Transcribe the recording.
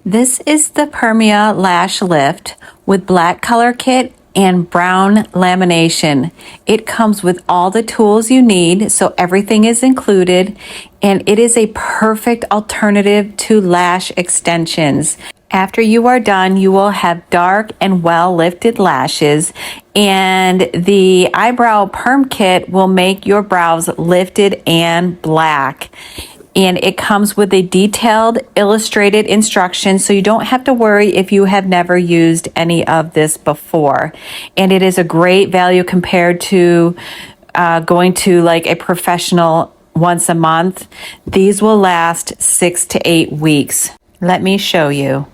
This is the Permia Lash Lift with black color kit and brown lamination. It comes with all the tools you need, so everything is included, and it is a perfect alternative to lash extensions. After you are done, you will have dark and well lifted lashes, and the eyebrow perm kit will make your brows lifted and black. And it comes with a detailed illustrated instruction, so you don't have to worry if you have never used any of this before. And it is a great value compared to going to like a professional once a month. These will last 6 to 8 weeks. Let me show you.